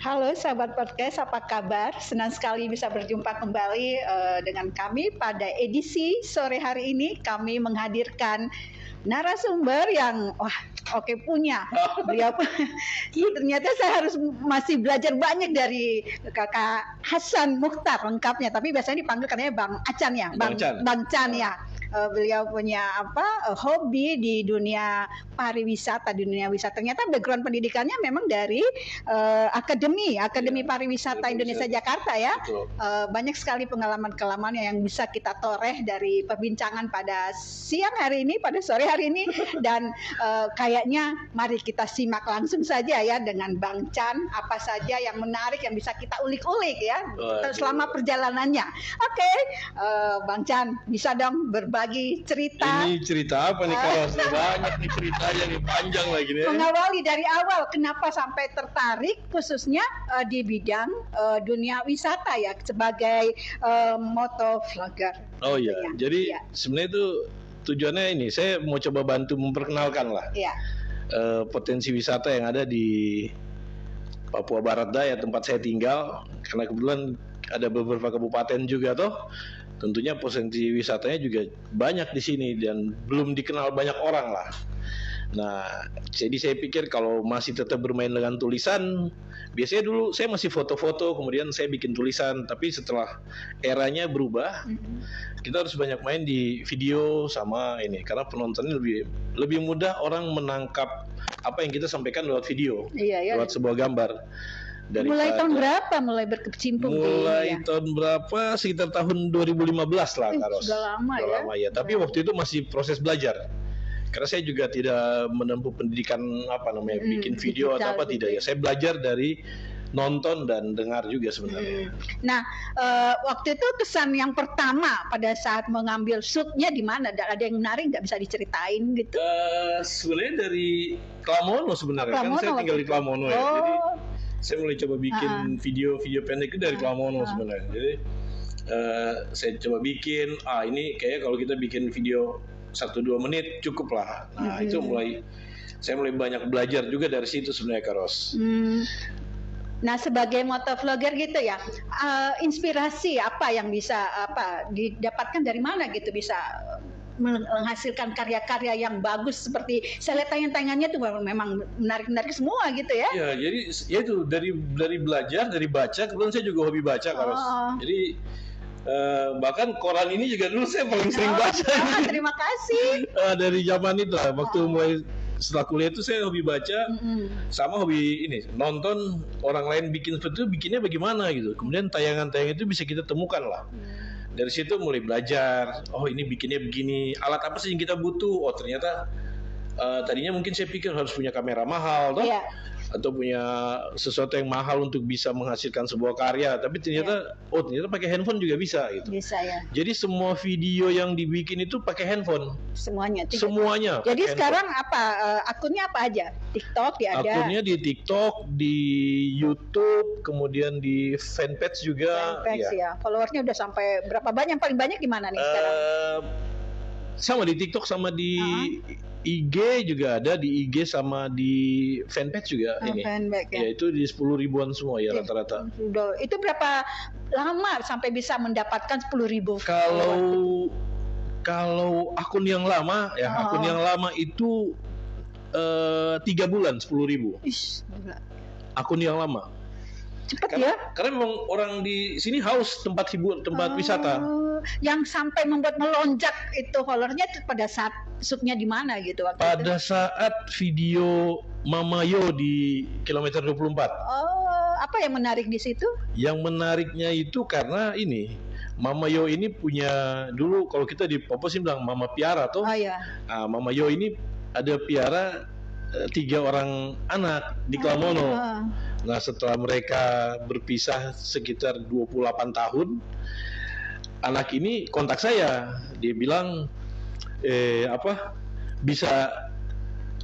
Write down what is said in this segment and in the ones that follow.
Halo sahabat podcast, apa kabar? Senang sekali bisa berjumpa kembali dengan kami pada edisi sore hari ini. Kami menghadirkan narasumber yang punya. Beliau ternyata saya harus masih belajar banyak dari Kakak Hasan Mukhtar lengkapnya, tapi biasanya dipanggil katanya Bang Acan ya, Bang Chan ya. Beliau punya hobi di dunia pariwisata, di dunia wisata. Ternyata background pendidikannya memang dari Akademi Pariwisata Indonesia Jakarta ya. Banyak sekali pengalaman-pengalaman yang bisa kita toreh dari perbincangan pada siang hari ini, pada sore hari ini, dan kayaknya mari kita simak langsung saja ya dengan Bang Chan, apa saja yang menarik yang bisa kita ulik-ulik ya selama perjalanannya. Oke, Bang Chan bisa dong berbagi cerita. Ini cerita apa nih kalau banyak nih ceritanya nih, panjang lagi nih. Mengawali dari awal kenapa sampai tertarik khususnya di bidang dunia wisata ya sebagai motovlogger. Oh iya, jadi sebenarnya itu tujuannya ini, saya mau coba bantu memperkenalkan lah potensi wisata yang ada di Papua Barat Daya tempat saya tinggal, karena kebetulan ada beberapa kabupaten juga toh. Tentunya potensi wisatanya juga banyak di sini dan belum dikenal banyak orang lah. Nah, jadi saya pikir kalau masih tetap bermain dengan tulisan, biasanya dulu saya masih foto-foto, kemudian saya bikin tulisan, tapi setelah eranya berubah, kita harus banyak main di video sama ini, karena penontonnya lebih mudah orang menangkap apa yang kita sampaikan lewat video, lewat sebuah gambar. Mulai tahun berapa mulai berkecimpung? Tahun berapa? Sekitar tahun 2015 lah, Karos. Sudah lama ya. Tapi waktu itu masih proses belajar. Karena saya juga tidak menempuh pendidikan bikin video atau apa tidak ya. Saya belajar dari nonton dan dengar juga sebenarnya. Nah, waktu itu kesan yang pertama pada saat mengambil shootnya di mana? Ada yang menarik nggak bisa diceritain gitu? Sebenarnya dari Klamono sebenarnya. Kan saya tinggal di Klamono ya. Jadi saya mulai coba bikin video pendek itu dari Klamono sebenarnya. Jadi saya coba bikin, ini kayak kalau kita bikin video 1-2 menit cukup lah. Nah itu saya mulai banyak belajar juga dari situ sebenarnya, Karos. Nah sebagai motovlogger gitu ya, inspirasi apa yang bisa didapatkan dari mana gitu bisa menghasilkan karya-karya yang bagus seperti saya lihat tayangan-tayangannya tuh memang menarik-menarik semua gitu ya. Iya, jadi ya itu dari belajar, dari baca, kebetulan saya juga hobi baca, Karos. Jadi bahkan koran ini juga dulu saya paling sering baca. Terima kasih. Dari zaman itu lah, waktu mulai setelah kuliah itu saya hobi baca, sama hobi ini nonton orang lain bikin seperti itu, bikinnya bagaimana gitu. Kemudian tayangan-tayangan itu bisa kita temukan lah. Dari situ mulai belajar, ini bikinnya begini, alat apa sih yang kita butuh? Oh ternyata tadinya mungkin saya pikir harus punya kamera mahal toh, atau punya sesuatu yang mahal untuk bisa menghasilkan sebuah karya, tapi ternyata ternyata pakai handphone juga bisa gitu. Bisa ya. Jadi semua video yang dibikin itu pakai handphone. Semuanya. Jadi sekarang akunnya apa aja? TikTok ya ada. Akunnya di TikTok, di YouTube, kemudian di fanpage juga. Fanpage ya. Followersnya udah sampai berapa banyak? Paling banyak di mana nih sekarang? Sama di TikTok, sama di IG juga ada, di IG sama di fanpage juga ini. Fanpage, ya itu di 10 ribuan semua ya rata-rata. Itu berapa lama sampai bisa mendapatkan 10.000? Kalau akun yang lama akun yang lama itu 3 bulan 10.000. Akun yang lama. Cepat ya? Karena memang orang di sini haus tempat wisata. Yang sampai membuat melonjak itu followernya pada saat shootnya di mana gitu waktu pada itu? Saat video Mamayo di kilometer 24. Apa yang menarik di situ? Yang menariknya itu karena ini Mamayo ini punya, dulu kalau kita di Papua sih bilang Mama Piara tuh. Mamayo ini ada piara 3 orang anak di Klamono. Nah setelah mereka berpisah sekitar 28 tahun, anak ini kontak saya, dia bilang bisa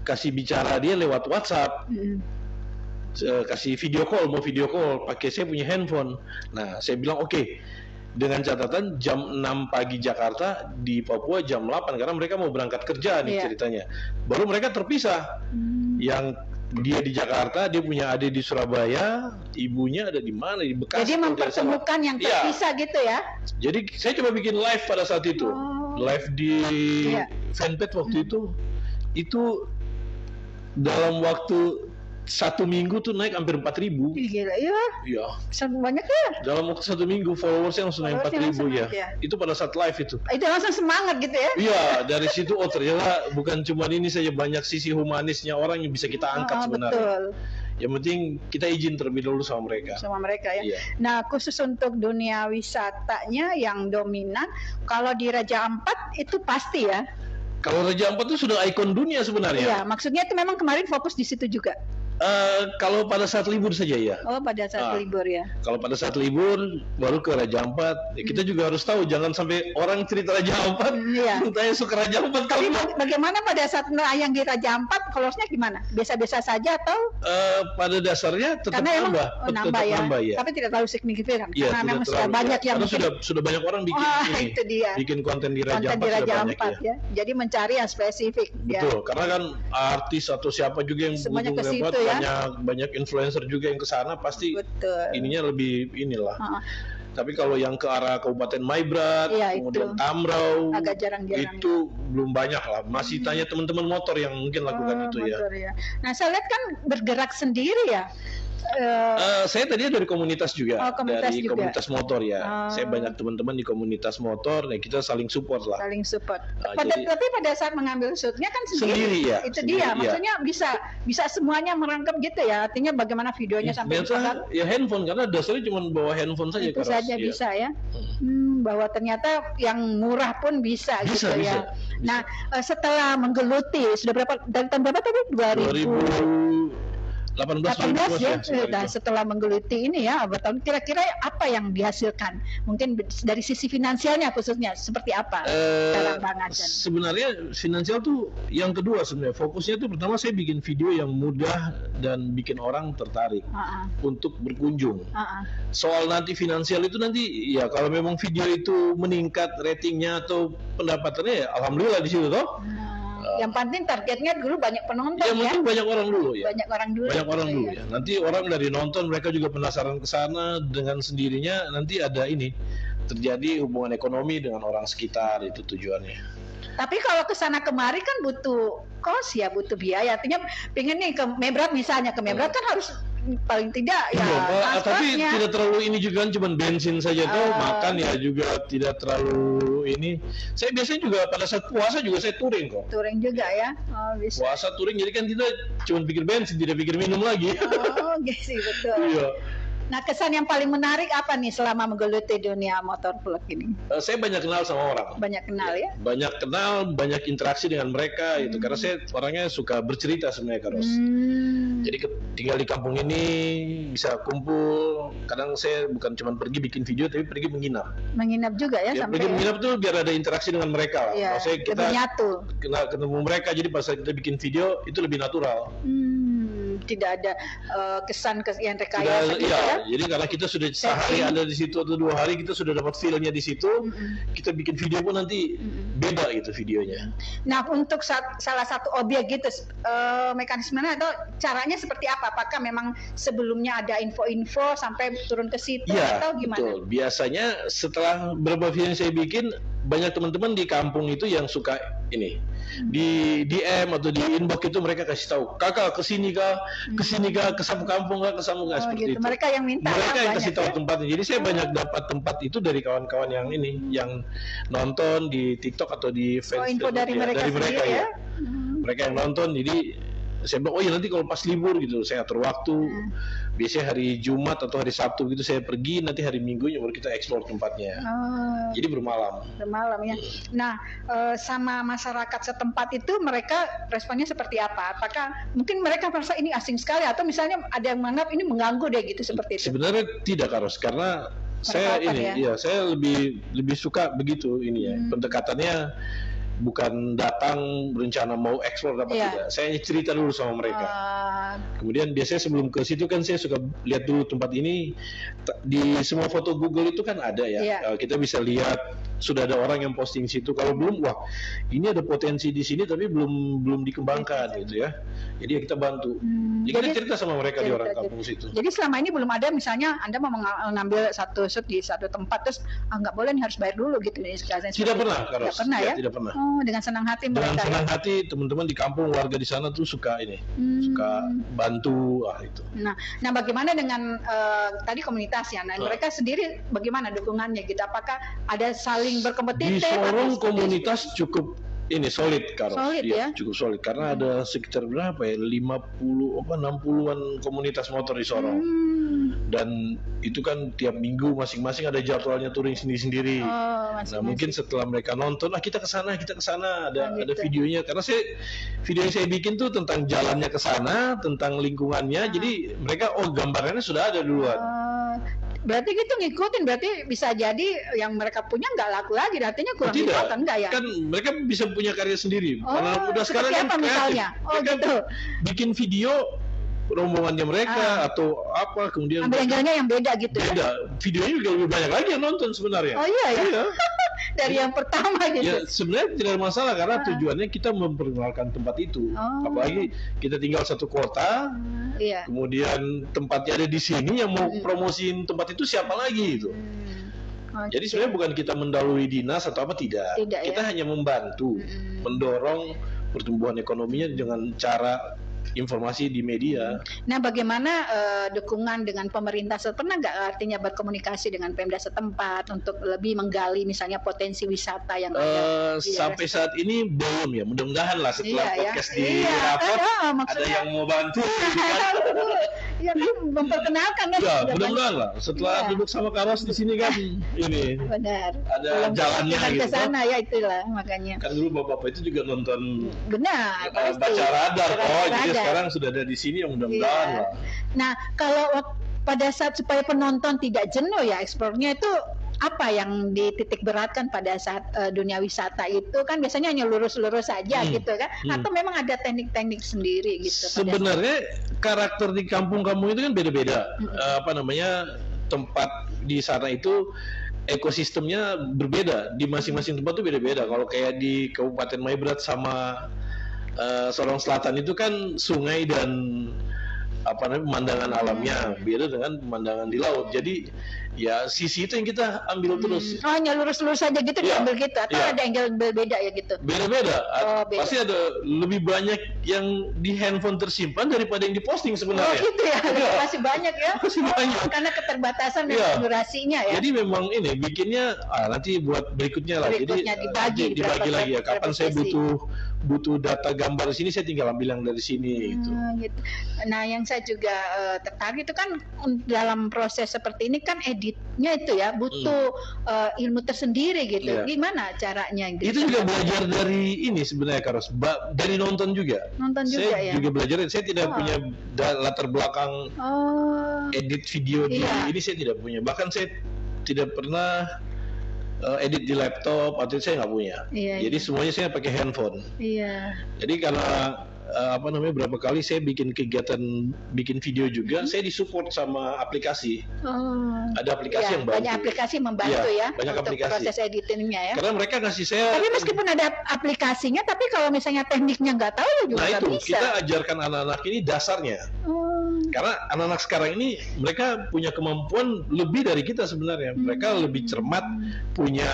kasih bicara dia lewat WhatsApp, kasih mau video call pakai saya punya handphone. Nah saya bilang oke. Dengan catatan jam 6 pagi Jakarta, di Papua jam 8 karena mereka mau berangkat kerja nih ceritanya. Baru mereka terpisah. Yang dia di Jakarta, dia punya adik di Surabaya, ibunya ada di mana, di Bekasi. Jadi mempertemukan yang terpisah gitu ya. Jadi saya coba bikin live pada saat itu. Live di fanpage waktu itu dalam waktu 1 minggu tuh naik hampir 4.000. Gila, iya. Iya. Banyak ya. Dalam waktu 1 minggu followersnya langsung naik 4.000 ya. Itu pada saat live itu. Itu langsung semangat gitu ya. Iya, dari situ ternyata bukan cuma ini saja, banyak sisi humanisnya orang yang bisa kita angkat sebenarnya. Betul. Yang penting kita izin terlebih dahulu sama mereka. Sama mereka ya. Iya. Nah, khusus untuk dunia wisatanya yang dominan, kalau di Raja Ampat itu pasti ya. Kalau Raja Ampat itu sudah ikon dunia sebenarnya. Iya, maksudnya itu memang kemarin fokus di situ juga. Kalau pada saat libur saja ya. Oh, pada saat libur ya. Kalau pada saat libur baru ke Raja Ampat. Ya, kita juga harus tahu, jangan sampai orang cerita Raja Ampat, saya suka Raja Ampat. Tapi bagaimana pada saat yang di Raja Ampat, followersnya gimana? Biasa-biasa saja atau? Pada dasarnya tetap nambah ya. Tapi tidak terlalu signifikan. Ya, karena memang sudah banyak yang sudah banyak orang bikin itu dia. Bikin konten di Raja Ampat ya. Jadi mencari yang spesifik. Betul, karena kan artis atau siapa juga yang semuanya ke situ ya. Banyak influencer juga yang ke sana, pasti ininya lebih inilah. Tapi kalau yang ke arah Kabupaten Maibrat, kemudian Tamrau, agak jarang-jarang itu belum banyak lah. Masih tanya teman-teman motor yang mungkin lakukan itu motor, ya. Nah, saya lihat kan bergerak sendiri ya. Saya tadinya dari komunitas juga, dari juga. Komunitas motor ya. Saya banyak teman-teman di komunitas motor, nah kita saling support lah. Saling support. Tapi pada saat mengambil shootnya kan sendiri ya. Itu dia, maksudnya bisa semuanya merangkap gitu ya. Artinya bagaimana videonya sampai ya handphone, karena dasarnya cuma bawa handphone saja. Itu saja bisa ya. Bahwa ternyata yang murah pun bisa gitu ya. Nah, setelah menggeluti sudah berapa, dari tahun berapa tadi? 2018 ya. Nah, setelah menggeluti ini ya, tahun kira-kira apa yang dihasilkan? Mungkin dari sisi finansialnya khususnya seperti apa? Sebenarnya finansial tuh yang kedua sebenarnya. Fokusnya tuh pertama saya bikin video yang mudah dan bikin orang tertarik untuk berkunjung. Soal nanti finansial itu nanti ya kalau memang video itu meningkat ratingnya atau pendapatannya ya alhamdulillah di situ toh. Yang penting targetnya dulu banyak penonton ya. Yang penting banyak orang dulu ya. Banyak orang dulu ya. Nanti orang dari nonton mereka juga penasaran ke sana, dengan sendirinya nanti ada ini terjadi hubungan ekonomi dengan orang sekitar, itu tujuannya. Tapi kalau ke sana kemari kan butuh kos ya, butuh biaya. Artinya pengen nih ke Maibrat misalnya, ke Maibrat kan harus paling tidak ya tapi tidak terlalu ini juga, cuma bensin saja tuh, makan ya juga tidak terlalu ini. Saya biasanya juga pada saat puasa juga saya touring kok. Touring juga ya. Bisa. Puasa touring, jadi kan kita cuma pikir bensin, tidak pikir minum lagi. Gitu sih, betul. Iya. Nah, kesan yang paling menarik apa nih selama menggeluti dunia motor vlog ini? Saya banyak kenal sama orang. Banyak kenal ya? Banyak kenal, banyak interaksi dengan mereka itu, karena saya orangnya suka bercerita sebenarnya, Karos. Jadi tinggal di kampung ini bisa kumpul. Kadang saya bukan cuma pergi bikin video, tapi pergi menginap. Menginap juga ya, sampai pergi menginap tuh biar ada interaksi dengan mereka. Iya, maksudnya kita ketemu mereka, jadi pas kita bikin video itu lebih natural. Tidak ada kesan yang rekayasa gitu ya. Jadi karena kita sudah sehari ada di situ atau 2 hari, kita sudah dapat feel-nya di situ. Kita bikin video pun nanti beda gitu videonya. Nah, untuk salah satu objek gitu, mekanismenya atau caranya seperti apa? Apakah memang sebelumnya ada info-info sampai turun ke situ atau gimana? Betul. Biasanya setelah beberapa video yang saya bikin, banyak teman-teman di kampung itu yang suka ini di DM atau di inbox itu mereka kasih tahu, kakak kesini kah, ke samping kampung kah, ke samping seperti gitu. itu. Mereka yang minta. Mereka yang kasih tahu tempatnya. Jadi saya banyak dapat tempat itu dari kawan-kawan yang ini, yang nonton di TikTok atau di Facebook. Info dari mereka ya. Mereka yang nonton, jadi saya bilang, nanti kalau pas libur gitu saya atur waktu. Biasanya hari Jumat atau hari Sabtu gitu saya pergi, nanti hari Minggunya baru kita explore tempatnya. Jadi bermalam ya. Nah, sama masyarakat setempat itu mereka responnya seperti apa? Apakah mungkin mereka merasa ini asing sekali, atau misalnya ada yang menganggap ini mengganggu deh gitu, seperti itu? Sebenarnya tidak, Karos, karena saya saya lebih suka begitu ini ya. Pendekatannya bukan datang berencana mau eksplor apa tidak. Saya cerita dulu sama mereka. Kemudian biasanya sebelum ke situ kan saya suka lihat dulu tempat ini. Di semua foto Google itu kan ada ya. Kita bisa lihat sudah ada orang yang posting situ. Kalau belum, wah ini ada potensi di sini tapi belum dikembangkan gitu ya. Jadi ya kita bantu. Jadi kita cerita sama mereka di orang kampung situ. Jadi selama ini belum ada misalnya Anda mau mengambil satu shoot di satu tempat terus nggak boleh nih harus bayar dulu gitu nih. Tidak pernah, Karos. Tidak pernah ya? Tidak pernah. Oh, dengan senang hati dengan mereka. Senang hati teman-teman di kampung, warga di sana tuh suka ini, suka bantu itu. Nah bagaimana dengan tadi komunitas ya? Nah, mereka sendiri bagaimana dukungannya gitu? Apakah ada saling berkompetitif? Di Sorong komunitas cukup ini solid, Karos. Solid ya? Cukup solid karena ada sekitar berapa ya? 60-an komunitas motor di Sorong. Dan itu kan tiap minggu masing-masing ada jadwalnya touring sendiri-sendiri. Nah mungkin setelah mereka nonton, kita ke sana, ada videonya. Karena video yang saya bikin tuh tentang jalannya ke sana, tentang lingkungannya. Jadi mereka gambarannya sudah ada duluan. Berarti gitu ngikutin, berarti bisa jadi yang mereka punya nggak laku lagi, artinya kurang kelihatan nggak ya? Kan mereka bisa punya karya sendiri. Karena udah sekarang kan misalnya, gitu. Bikin video rombongannya mereka atau apa, kemudian ambil angle-nya yang beda gitu. Beda. Videonya juga lebih banyak lagi yang nonton sebenarnya. Oh iya ya. Iya. Dari yang pertama gitu. Ya sebenarnya tidak ada masalah karena tujuannya kita memperkenalkan tempat itu. Apalagi kita tinggal satu kota. Kemudian tempatnya ada di sini, yang mau promosiin tempat itu siapa lagi itu. Jadi sebenarnya bukan kita mendahului dinas atau apa, tidak. Kita hanya membantu, mendorong pertumbuhan ekonominya dengan cara informasi di media. Nah, bagaimana dukungan dengan pemerintah? Pernah nggak artinya berkomunikasi dengan Pemda setempat untuk lebih menggali misalnya potensi wisata yang ada? Sampai saat ini belum ya. Mudah-mudahan lah setelah podcast di rapor ada yang mau bantu. Ya kan memperkenalkan kan. Ya, mudah-mudahan lah. Setelah duduk sama Karos di sini kan ini. Benar. Ada jalannya gitu. Ke sana ya itulah makanya. Kan dulu Bapak itu juga nonton. Benar. Baca radar. Jadi sekarang sudah ada di sini, yang mudah-mudahan lah. Nah, kalau pada saat supaya penonton tidak jenuh ya eksplornya itu apa yang dititik beratkan pada saat dunia wisata itu kan biasanya hanya lurus-lurus saja gitu kan, atau memang ada teknik-teknik sendiri gitu? Sebenarnya karakter di kampung-kampung itu kan beda-beda. Tempat di sana itu ekosistemnya berbeda, di masing-masing tempat itu beda-beda. Kalau kayak di Kabupaten Maibrat sama Sorong Selatan itu kan sungai dan pemandangan alamnya beda dengan pemandangan di laut. Jadi ya sisi itu yang kita ambil terus. Hanya lurus-lurus saja gitu diambil gitu, atau ada angle berbeda ya gitu? Beda-beda. Pasti ada lebih banyak yang di handphone tersimpan daripada yang diposting sebenarnya. Oh gitu ya, masih banyak ya? Masih banyak. Karena keterbatasan dan durasinya ya? Jadi memang ini bikinnya nanti buat berikutnya lah. Berikutnya Jadi dibagi lagi ya. Kapan saya butuh data gambar di sini, saya tinggal ambil yang dari sini gitu. Nah, yang saya juga tertarik itu kan dalam proses seperti ini kan editnya itu ya butuh ilmu tersendiri gitu. Gimana caranya gitu? Itu juga belajar dari ini sebenarnya, Karos. Dari nonton juga. Saya juga belajar. Saya tidak punya latar belakang edit video di ini, saya tidak punya. Bahkan saya tidak pernah edit di laptop, atau saya nggak punya. Jadi semuanya saya pakai handphone. Jadi karena berapa kali saya bikin kegiatan bikin video juga, saya disupport sama aplikasi. Ada aplikasi yang bantu. Banyak aplikasi membantu ya banyak untuk aplikasi. proses editingnya ya. Karena mereka ngasih saya. Tapi meskipun ada aplikasinya, tapi kalau misalnya tekniknya nggak tahu ya juga nggak bisa. Kita ajarkan anak-anak ini dasarnya. Karena anak-anak sekarang ini mereka punya kemampuan lebih dari kita sebenarnya. Mereka lebih cermat, punya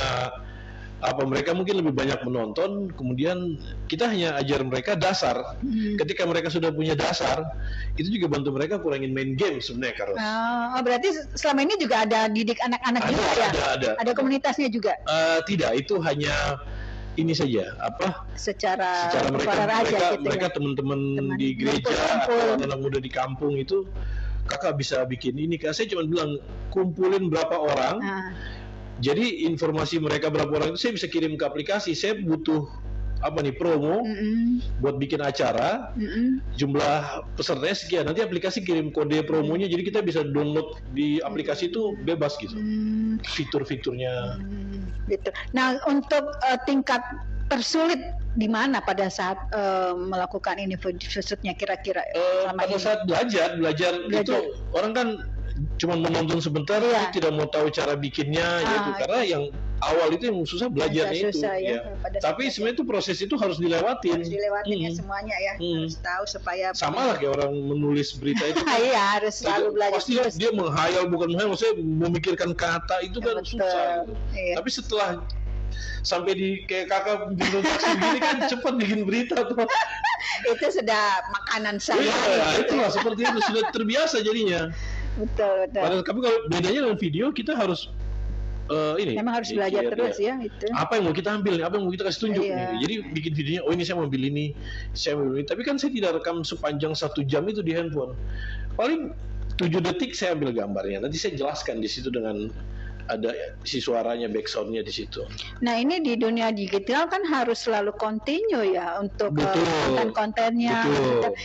mereka mungkin lebih banyak menonton, kemudian kita hanya ajar mereka dasar. Ketika mereka sudah punya dasar, itu juga bantu mereka kurangin main game sebenarnya, Karos. Berarti selama ini juga ada didik anak-anak juga ya? Ada komunitasnya juga? Tidak, itu hanya ini saja secara mereka teman-teman di gereja atau anak muda di kampung itu, kakak bisa bikin ini, Kak. Saya cuma bilang kumpulin berapa orang. Jadi informasi mereka berapa orang itu saya bisa kirim ke aplikasi. Saya butuh promo buat bikin acara, jumlah pesertanya sekian, nanti aplikasi kirim kode promonya, jadi kita bisa download di aplikasi itu bebas gitu, fitur-fiturnya gitu. Nah, untuk tingkat tersulit di mana pada saat melakukan ini khususnya kira-kira? Pada saat belajar itu orang kan cuma menonton sebentar, tidak mau tahu cara bikinnya gitu. Karena yang awal itu yang susah belajarnya itu. Susah, ya. Tapi sebenarnya itu proses itu harus dilewatin. Harus dilewatin ya semuanya ya. Harus tahu supaya sama lah kayak orang menulis berita itu. Iya, harus selalu belajar. Pasti terus. Dia menghayal, bukan menghayal, maksudnya memikirkan kata itu kan susah. Gitu. Iya. Tapi setelah sampai di kayak kakak bikin redaksi gini kan cepat bikin berita tuh. Itu sudah makanan saya. Iya, itulah seperti itu, sudah terbiasa jadinya. Betul. Tapi kalau bedanya dengan video, kita harus memang harus belajar terus ya itu. Apa yang mau kita ambil, apa yang mau kita kasih tunjuk nih. Jadi bikin videonya, oh ini saya mau ambil ini, saya mau ambil ini. Tapi kan saya tidak rekam sepanjang 1 jam itu di handphone. Paling 7 detik saya ambil gambarnya. Nanti saya jelaskan di situ dengan ada si suaranya, backsoundnya di situ. Nah ini di dunia digital kan harus selalu continue ya untuk konten-kontennya.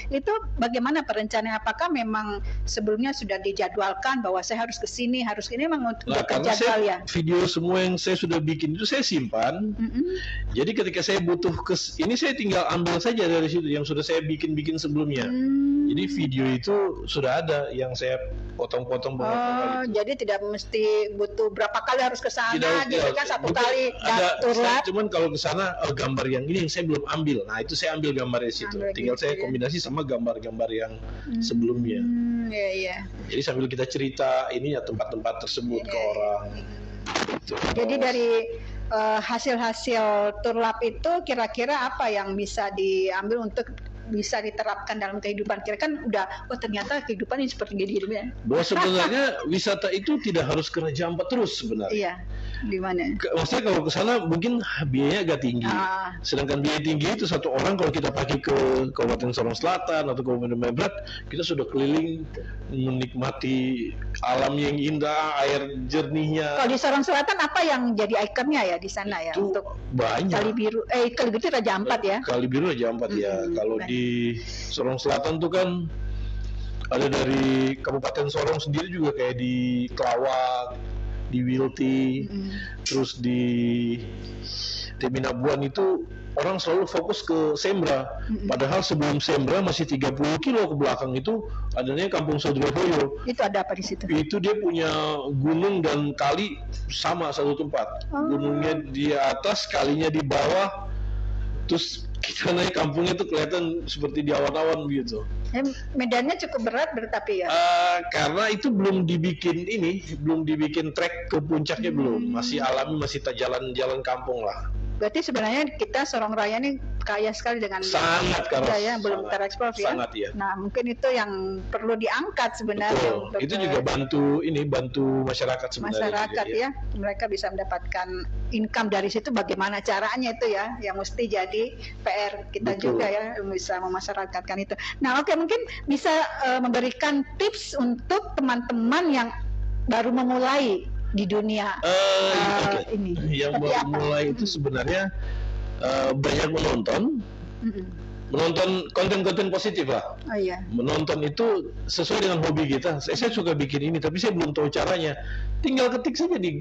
Itu bagaimana perencanaan? Apakah memang sebelumnya sudah dijadwalkan bahwa saya harus ke sini, harus ini memang untuk terjadwal ya? Video semua yang saya sudah bikin itu saya simpan. Jadi ketika saya butuh ini saya tinggal ambil saja dari situ yang sudah saya bikin sebelumnya. Jadi video itu sudah ada yang saya potong-potong beberapa kali. Jadi tidak mesti butuh berapa kali harus ke sana, gitu kan satu kali turlat. Cuman kalau ke sana gambar yang ini yang saya belum ambil. Nah, itu saya ambil gambarnya situ. Tinggal saya kombinasi sama gambar-gambar yang sebelumnya. Iya. Jadi sambil kita cerita ini ya tempat-tempat tersebut ke orang. Gitu. Jadi dari hasil-hasil turlap itu kira-kira apa yang bisa diambil untuk bisa diterapkan dalam kehidupan kita kan udah ternyata kehidupan ini seperti gini ya. Bahwa sebenarnya wisata itu tidak harus ke Raja Ampat terus sebenarnya. Iya. Di mana? Maksudnya kalau ke sana mungkin biayanya agak tinggi. Sedangkan biaya tinggi itu satu orang kalau kita pakai ke Kabupaten Sorong Selatan atau Kabupaten Mebrat, kita sudah keliling menikmati alam yang indah, air jernihnya. Kalau di Sorong Selatan apa yang jadi ikonnya ya di sana ya? Itu untuk banyak. Kali Biru itu Raja Ampat ya? Kali Biru Raja Ampat ya. Kalau di Sorong Selatan tuh kan ada dari Kabupaten Sorong sendiri juga kayak di Kelawak, di Wilti, terus di Teminabuan itu orang selalu fokus ke Sembra. Padahal sebelum Sembra masih 30 kilo ke belakang itu adanya Kampung Sodrohoyo. Itu ada apa di situ? Itu dia punya gunung dan kali sama satu tempat. Gunungnya di atas, kalinya di bawah. Terus kita naik kampungnya tuh kelihatan seperti di awan-awan gitu. Medannya cukup berat tapi ya? Karena itu belum dibikin trek ke puncaknya belum. Masih alami, masih jalan kampung lah. Berarti sebenarnya kita Sorong Raya ini kaya sekali dengan sangat ya, belum terekspos ya. Sangat ya. Nah mungkin itu yang perlu diangkat sebenarnya. Itu juga bantu masyarakat sebenarnya. Masyarakat ya, mereka bisa mendapatkan income dari situ. Bagaimana caranya itu ya, yang mesti jadi PR kita juga ya, bisa memasyarakatkan itu. Nah oke, mungkin bisa memberikan tips untuk teman-teman yang baru memulai di dunia ini. Yang baru mulai itu sebenarnya banyak menonton konten-konten positif lah. Menonton itu sesuai dengan hobi kita. Saya suka bikin ini, tapi saya belum tahu caranya. Tinggal ketik saja di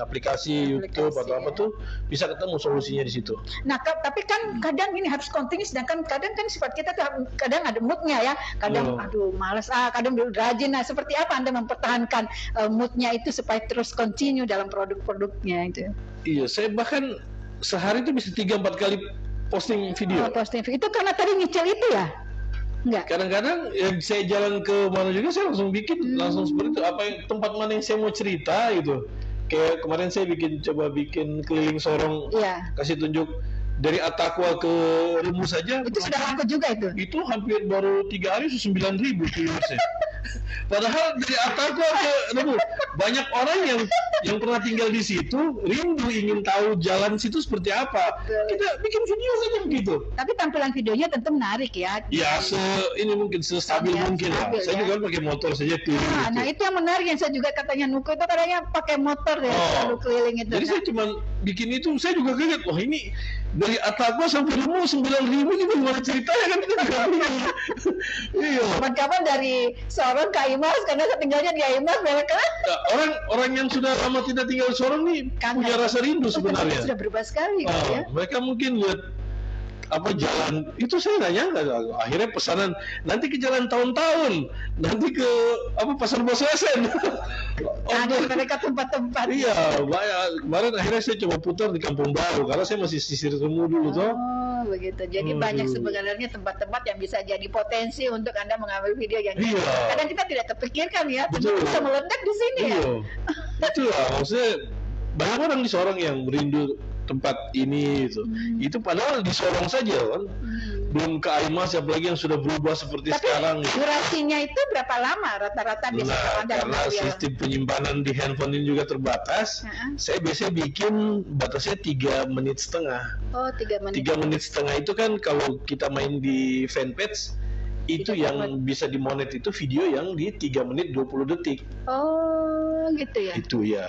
aplikasi YouTube atau apa tuh bisa ketemu solusinya di situ. Nah, tapi kan kadang ini harus continuous, sedangkan kadang kan sifat kita tuh kadang ada moodnya ya. Kadang aduh malas, kadang rajin. Nah, seperti apa Anda mempertahankan moodnya itu supaya terus continue dalam produk-produknya itu? Iya, saya bahkan sehari itu bisa 3-4 kali posting video. Posting video itu karena tadi nyicil itu ya? Enggak. Kadang-kadang saya jalan ke mana juga saya langsung bikin langsung seperti itu. Tempat mana yang saya mau cerita gitu. Kayak kemarin saya coba bikin keliling Sorong, kasih tunjuk dari Atakwa ke Rumus saja. Itu sudah laku juga itu? Itu hampir baru 3 hari 9.000 viewersnya. Padahal dari Atakwa ke Rumus banyak orang yang pernah tinggal di situ rindu ingin tahu jalan situ seperti apa. Kita bikin video saja begitu. Tapi tampilan videonya tentu menarik ya. Ya, ini mungkin sestabil mungkin lah. Saya juga pakai motor saja keliling. Nah itu yang menarik yang saya juga katanya Nuko itu katanya pakai motor ya selalu keliling itu. Jadi saya cuma bikin itu, saya juga kaget. Wah ini dari Atakwa sampai Rumus 9.000 ini gimana ceritanya kan kita nggak bingung. Iya. Kapan-kapan dari Sorong ke Imas karena saya tinggalnya di Imas mereka. Orang yang sudah lama tidak tinggal di Sorong nih punya rasa rindu sebenarnya. Sudah berubah sekali ya. Mereka mungkin lihat apa jalan itu saya nggak nyangka. Akhirnya pesanan nanti ke jalan tahun-tahun, nanti ke apa pasar Bos Lesen. Ada mereka tempat-tempat. Iya, banyak. Kemarin akhirnya saya coba putar di Kampung Baru karena saya masih sisir Semu dulu toh. Oh, begitu. Jadi banyak sebenarnya tempat-tempat yang bisa jadi potensi untuk Anda mengambil video yang kadang kita tidak terpikirkan ya, Betul. bisa meledak di sini ya. Betul lah, maksudnya banyak orang di Sorong yang merindu tempat ini itu. Itu padahal di Sorong saja kan. Belum ke Aimas apalagi yang sudah berubah seperti Tapi sekarang. durasinya itu berapa lama rata-rata biasa kalau Anda karena mengambil? sistem penyimpanan di handphone ini juga terbatas. Saya biasanya bikin batasnya 3,5 menit. Oh, 3 menit. 3,5 menit itu kan kalau kita main di fanpage itu yang bisa dimonet itu video yang di 3 menit 20 detik. Oh, gitu ya. Itu ya.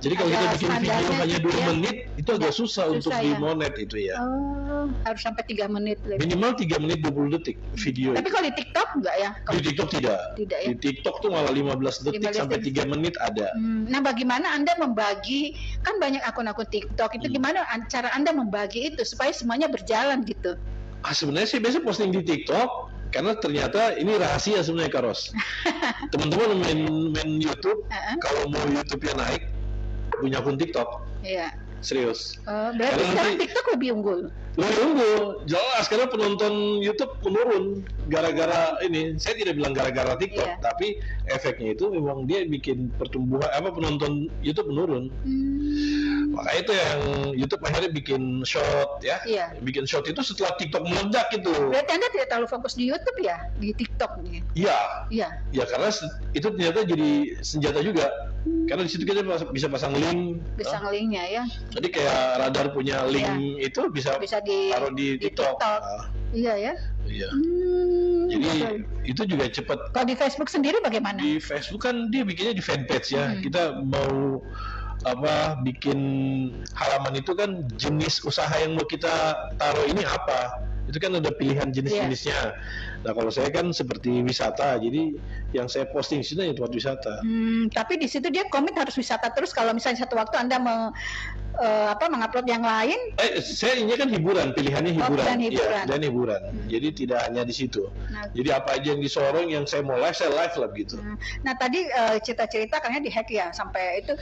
Jadi kalau kita bikin video hanya 2 menit itu agak susah untuk dimonet itu ya. Oh, harus sampai 3 menit lebih. Minimal 3 menit 20 detik video. Tapi kalau di TikTok enggak ya? Di TikTok tidak. Tidak ya. Di TikTok tuh malah 15 detik 15 sampai 3 menit ada. Nah, bagaimana Anda membagi, kan banyak akun-akun TikTok itu gimana cara Anda membagi itu supaya semuanya berjalan gitu? Sebenarnya sih biasa posting di TikTok karena ternyata ini rahasia sebenarnya Karos. Teman-teman main YouTube, kalau mau YouTube-nya naik punya akun TikTok. Iya. Serius. Berarti sekarang TikTok lebih unggul. Lebih unggul, jelas karena penonton YouTube menurun gara-gara ini. Saya tidak bilang gara-gara TikTok, tapi efeknya itu memang dia bikin pertumbuhan penonton YouTube menurun. Makanya itu yang YouTube akhirnya bikin short ya. Bikin short itu setelah TikTok meledak itu. Berarti Anda tidak terlalu fokus di YouTube ya, di TikTok nih. Iya. Iya. Ya karena itu ternyata jadi senjata juga. Karena di situ kita bisa pasang link. Pasang linknya ya. Jadi kayak Radar punya link itu bisa taruh di TikTok. Iya ya. Iya. Jadi itu juga cepat. Kalau di Facebook sendiri bagaimana? Di Facebook kan dia bikinnya di fanpage ya. Kita mau bikin halaman itu kan jenis usaha yang mau kita taruh ini apa. Itu kan ada pilihan jenis-jenisnya. Nah kalau saya kan seperti wisata, jadi yang saya posting di sini ya tempat wisata. Tapi di situ dia komit harus wisata terus. Kalau misalnya satu waktu Anda mengupload yang lain? Saya ini kan hiburan, pilihannya hiburan. Hiburan. Dan hiburan. Jadi tidak hanya di situ. Jadi apa aja yang di Sorong yang saya mau live, saya live lah gitu. Nah tadi cerita-cerita katanya dihack ya sampai itu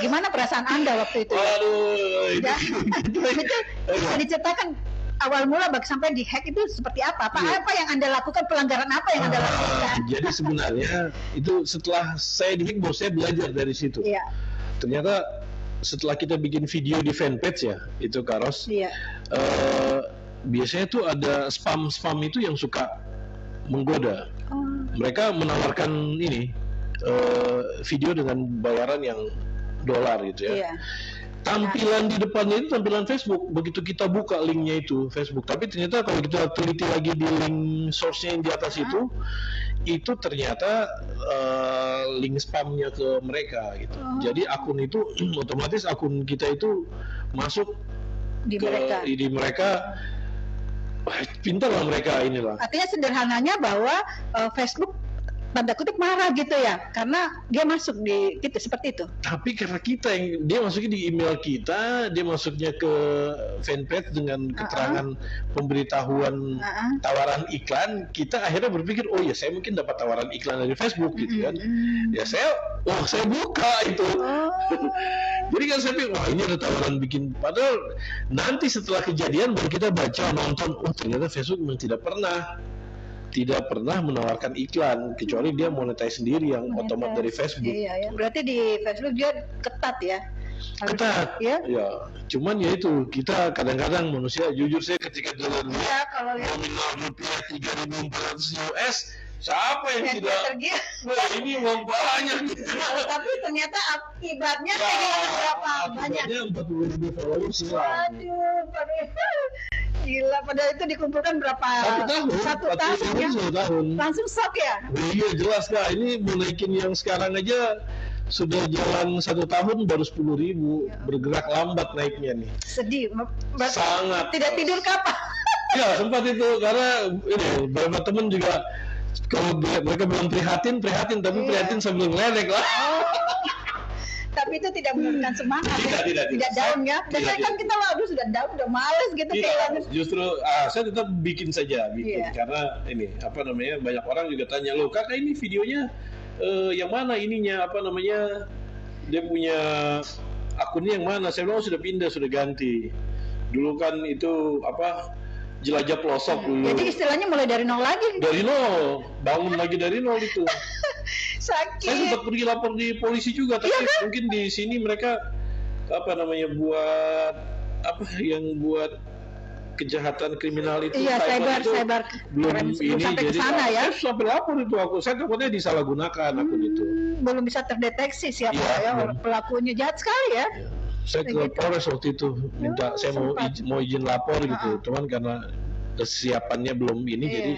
gimana perasaan Anda waktu itu? Waduh, itu bisa diceritakan awal mula sampai dihack itu seperti apa? Apa yang Anda lakukan? Pelanggaran apa yang Anda lakukan? Jadi sebenarnya itu setelah saya dihack, saya belajar dari situ. Iya. Ternyata setelah kita bikin video di fanpage ya, itu Karos. Iya. Biasanya tuh ada spam itu yang suka menggoda. Mereka menawarkan ini video dengan bayaran yang dolar gitu ya. Iya. Tampilan di depannya itu tampilan Facebook. Begitu kita buka linknya itu Facebook. Tapi ternyata kalau kita teliti lagi di link source-nya yang di atas itu ternyata link spamnya ke mereka gitu. Jadi akun itu otomatis akun kita itu masuk di mereka. Pintar lah mereka inilah. Artinya sederhananya bahwa Facebook tanda kutip marah gitu ya, karena dia masuk di gitu seperti itu. Tapi karena kita yang dia masuknya di email kita, dia masuknya ke fanpage dengan keterangan pemberitahuan tawaran iklan, kita akhirnya berpikir oh ya saya mungkin dapat tawaran iklan dari Facebook gitu kan. Ya saya buka itu. Jadi kan saya pikir wah ini ada tawaran bikin, padahal nanti setelah kejadian baru kita baca nonton ternyata Facebook memang tidak pernah menawarkan iklan kecuali dia monetize sendiri yang otomatis dari Facebook. Iya. Berarti di Facebook dia ketat ya. Ketat. Ya. Cuman ya itu kita kadang-kadang manusia jujur saya ketika jalan nominal rupiah 3.400 US siapa yang tidak wah ini uang banyak. Tapi ternyata akibatnya berapa banyak? Akibatnya 40.000 followers. Waduh, gila, padahal itu dikumpulkan berapa? Satu tahun. Langsung shock ya? Iya jelas kak, ini mau naikin yang sekarang aja sudah jalan 1 tahun baru 10.000, bergerak lambat naiknya nih. Sedih, sangat. Tidak tidur kapan? Ya sempat itu karena ini beberapa teman juga kalau mereka bilang prihatin tapi prihatin sambil ngeledek lah. tapi itu tidak menurunkan semangat. Tidak. Tidak down ya. Biasanya kan kita waduh sudah down, udah males gitu kehilangan. Justru saya tetap bikin karena ini apa namanya, banyak orang juga tanya, loh kakak ini videonya yang mana ininya, apa namanya, dia punya akunnya yang mana? Saya bilang sudah pindah, sudah ganti. Dulu kan itu apa, jelajah pelosok dulu. Jadi istilahnya mulai dari nol lagi. Dari nol, bangun lagi dari nol itu. Sakit. Saya sempat pergi lapor di polisi juga, tapi mungkin di sini mereka apa namanya, buat kejahatan kriminal itu. Iya, cyber belum ini, sampai jadi ke sana ya. Saya sampai lapor itu saya takutnya disalahgunakan akun itu. Belum bisa terdeteksi siapa pelakunya, jahat sekali ya. Saya ke Polres waktu itu minta saya mau izin lapor gitu, cuman karena kesiapannya belum ini jadi.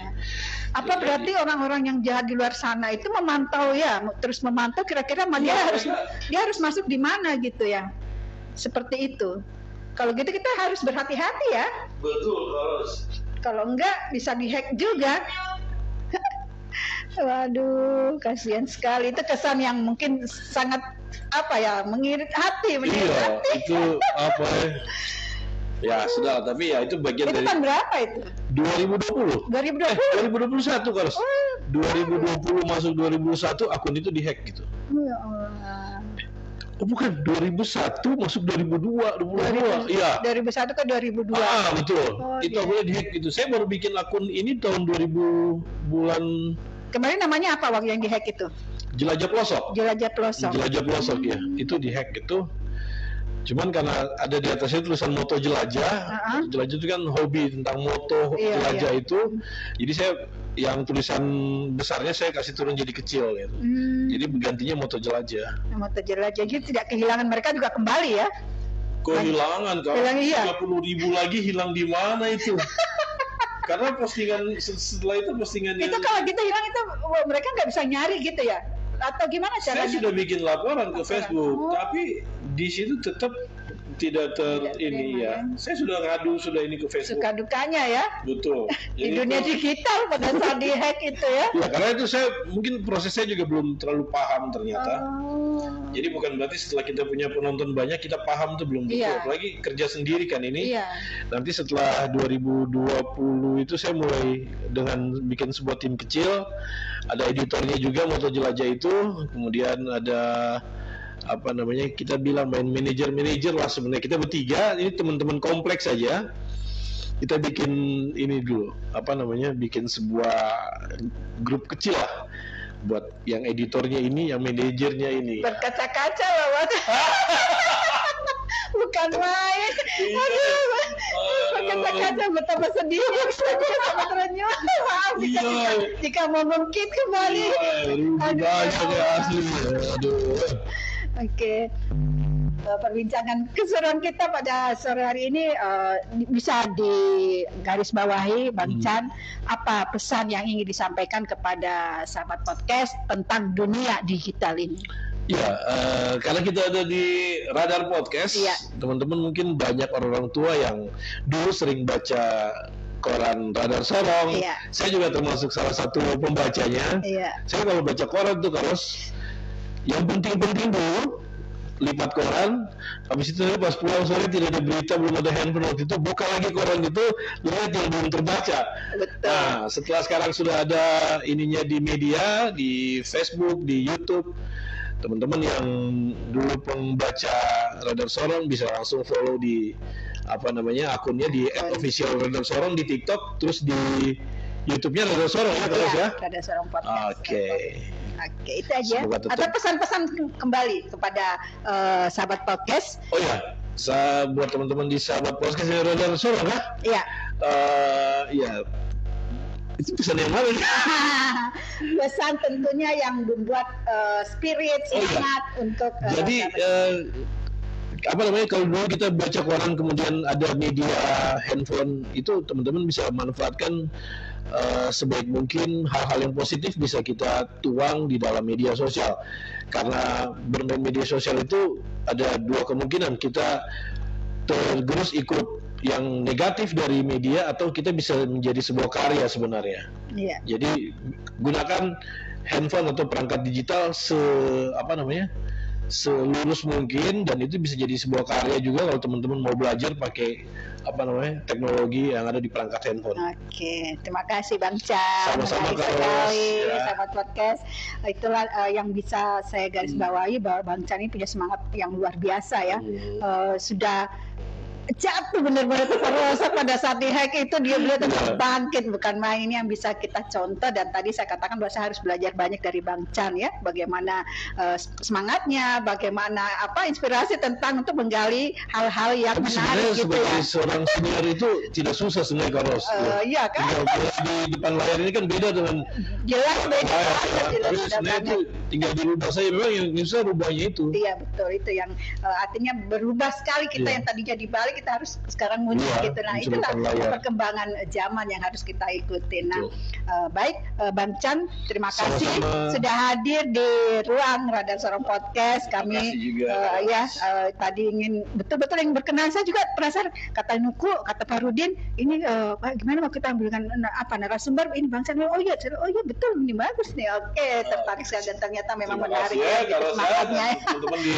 Apa berarti orang-orang yang jahat di luar sana itu memantau ya, terus memantau kira-kira dia harus masuk di mana gitu ya, seperti itu. Kalau gitu kita harus berhati-hati ya. Betul, harus. Kalau enggak bisa dihack juga. Waduh, kasihan sekali. Itu kesan yang mungkin sangat mengirit hati. Iya, itu apa ya? Ya sudah, tapi ya itu bagian dari. Itu tahun berapa itu? 2020. 2021 kalau. 2020 masuk 2021 akun itu dihack gitu. Ya Allah. Oh bukan, 2001 masuk 2002. Iya. 2001 ke 2002. Betul. Oh, itu akunnya dihack gitu. Saya baru bikin akun ini tahun 2000 bulan. Kemarin namanya apa waktu yang dihack itu? Jelajah pelosok. Jelajah pelosok Ya. Itu dihack itu. Cuman karena ada di atasnya tulisan moto jelajah. Jelajah itu kan hobi tentang moto jelajah itu. Jadi saya yang tulisan besarnya saya kasih turun jadi kecil gitu. Jadi gantinya moto jelajah. Moto jelajah, jadi tidak kehilangan, mereka juga kembali ya. Kehilangan kalau 30.000 lagi hilang di mana itu? Karena postingan setelah itu postingan itu kalau kita hilang itu mereka nggak bisa nyari gitu ya? Atau gimana caranya? Saya sudah bikin laporan ke Facebook, tapi di situ tetap tidak ini ya. Saya sudah ngadu ini ke Facebook. Suka dukanya ya. Betul. Di dunia digital pada saat dihack itu ya. Ya karena itu saya mungkin prosesnya juga belum terlalu paham ternyata. Jadi bukan berarti setelah kita punya penonton banyak kita paham tuh belum betul. Apalagi kerja sendiri kan ini. Nanti setelah 2020 itu saya mulai dengan bikin sebuah tim kecil. Ada editornya juga Moto Jelajah itu. Kemudian ada apa namanya, kita bilang main manajer lah sebenarnya, kita bertiga ini teman-teman kompleks saja, kita bikin ini dulu apa namanya, bikin sebuah grup kecil lah buat yang editornya ini, yang manajernya ini berkaca-kaca lah bukan main. Berkaca-kaca betapa sedih ternyata. Maaf jika mau mungkin kembali. Oke. Perbincangan keseruan kita pada sore hari ini bisa digarisbawahi, Bang Chan, apa pesan yang ingin disampaikan kepada sahabat podcast tentang dunia digital ini? Ya, karena kita ada di Radar Podcast, teman-teman mungkin banyak orang tua yang dulu sering baca koran Radar Sorong. Saya juga termasuk salah satu pembacanya. Saya kalau baca koran tuh yang penting-penting dulu lipat koran, habis itu pas pulang sore tidak ada berita, belum ada handphone waktu itu, buka lagi koran itu, lihat yang belum terbaca. Nah, setelah sekarang sudah ada ininya di media, di Facebook, di YouTube, teman-teman yang dulu pembaca Radar Sorong bisa langsung follow di apa namanya, akunnya di @official Radar Sorong di TikTok, terus di YouTube-nya Radar Sorong ya. Radar Sorong Podcast. Oke, itu aja. Atau pesan-pesan kembali kepada sahabat podcast? Oh ya, buat teman-teman di sahabat podcast Radar Sorong ya. Iya. Ya. Itu pesan yang mana? Pesan tentunya yang membuat spirit semangat untuk. Jadi apa namanya, kalau dulu kita baca koran kemudian ada media handphone, itu teman-teman bisa manfaatkan sebaik mungkin. Hal-hal yang positif bisa kita tuang di dalam media sosial, karena bermain media sosial itu ada dua kemungkinan, kita tergerus ikut yang negatif dari media atau kita bisa menjadi sebuah karya sebenarnya. Jadi gunakan handphone atau perangkat digital selurus mungkin, dan itu bisa jadi sebuah karya juga kalau teman-teman mau belajar pakai teknologi yang ada di perangkat handphone. Oke, terima kasih Bang Chan. Sama-sama menarik sekali, ya. sahabat podcast. Itulah yang bisa saya garis bawahi bahwa Bang Chan ini punya semangat yang luar biasa ya. Sudah jatuh benar-benar terus pada saat dihack itu beliau tetap bangkit, bukan main. Ini yang bisa kita contoh, dan tadi saya katakan bahwa saya harus belajar banyak dari Bang Chan ya, bagaimana semangatnya, bagaimana inspirasi tentang untuk menggali hal-hal yang menarik gitu ya. Sebagai seorang senior itu tidak susah sebenarnya Karos. Iya kan? Di depan layar ini kan beda dengan jelas beda. Tapi sebenarnya itu tinggal dirubah saja, memang yang susah rubahnya itu. Iya betul, itu yang artinya berubah sekali kita yang tadinya di Bali kita harus sekarang muncul gitu. Nah itulah perkembangan zaman yang harus kita ikuti. Nah baik Bang Chan, terima kasih sudah hadir di ruang Radar Sorong Podcast. Kami tadi ingin betul-betul yang berkenan. Saya juga penasaran, kata Nuku, kata Pak Rudin, ini gimana mau kita ambilkan narasumber ini Bang Chan. Oh iya betul, ini bagus nih. Oke, tertarik sekali, dan ternyata memang menarik ya, gitu semangatnya. Teman-teman di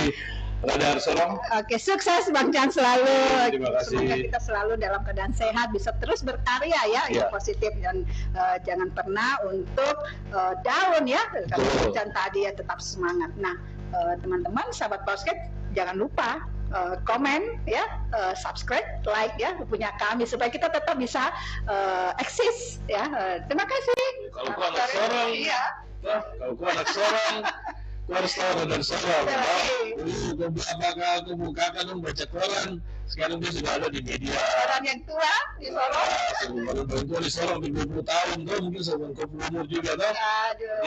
Radar Sorong. Oke, sukses Bang Chan selalu. Terima kasih. Semoga kita selalu dalam keadaan sehat, bisa terus berkarya ya, yang positif, dan jangan pernah untuk down ya. Kalau Bang Chan tadi ya, tetap semangat. Nah, teman-teman sahabat podcast, jangan lupa komen ya, subscribe, like ya punya kami supaya kita tetap bisa eksis ya. Terima kasih. Kalau kau anak Sorong, kalau kau anak Sorong, kau harus tahu Radar Sorong. Apakah aku bukakan baca koran? Sekarang dia sudah ada di media. Orang yang tua di Sorong. Sebelum tua di Sorong 20 tahun, kau mungkin sebelum kau umur juga kan? Aduh,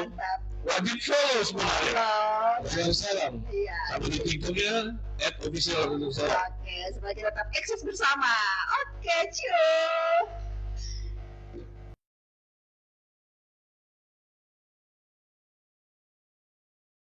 mantap. Wajib follow sebenarnya. Radar Sorong. Iya. Sampai di TikToknya @official Radar Sorong. Oke, supaya kita tetap eksis bersama. Oke, ciao.